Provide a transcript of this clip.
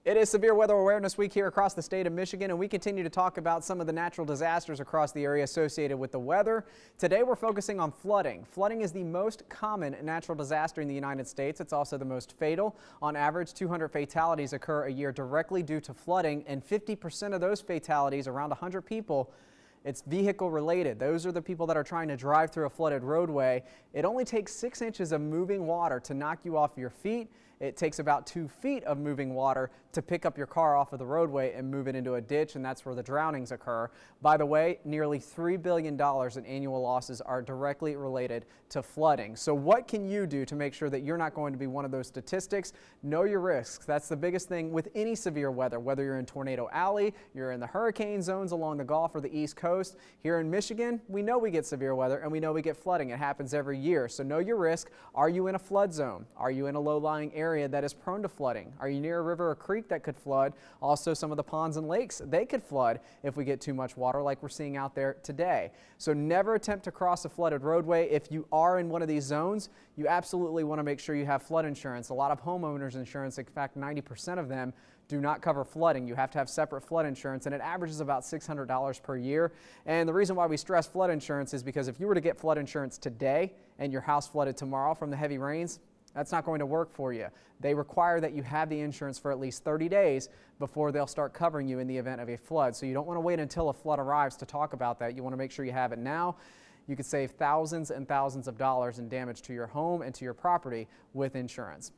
It is Severe Weather Awareness Week here across the state of Michigan, and we continue to talk about some of the natural disasters across the area associated with the weather. Today we're focusing on flooding. Flooding is the most common natural disaster in the United States. It's also the most fatal. On average, 200 fatalities occur a year directly due to flooding, and 50% of those fatalities, around 100 people, it's vehicle related. Those are the people that are trying to drive through a flooded roadway. It only takes 6 inches of moving water to knock you off your feet. It takes about 2 feet of moving water to pick up your car off of the roadway and move it into a ditch, and that's where the drownings occur. By the way, nearly $3 billion in annual losses are directly related to flooding. So what can you do to make sure that you're not going to be one of those statistics? Know your risks. That's the biggest thing with any severe weather, whether you're in Tornado Alley, you're in the hurricane zones along the Gulf or the East Coast. Here in Michigan, we know we get severe weather and we know we get flooding. It happens every year. So know your risk. Are you in a flood zone? Are you in a low-lying area that is prone to flooding? Are you near a river or creek that could flood? Also, some of the ponds and lakes, they could flood if we get too much water like we're seeing out there today. So never attempt to cross a flooded roadway. If you are in one of these zones, you absolutely want to make sure you have flood insurance. A lot of homeowners insurance, in fact 90% of them, do not cover flooding. You have to have separate flood insurance, and it averages about $600 per year. And the reason why we stress flood insurance is because if you were to get flood insurance today and your house flooded tomorrow from the heavy rains, that's not going to work for you. They require that you have the insurance for at least 30 days before they'll start covering you in the event of a flood. So you don't want to wait until a flood arrives to talk about that. You want to make sure you have it now. You could save thousands and thousands of dollars in damage to your home and to your property with insurance.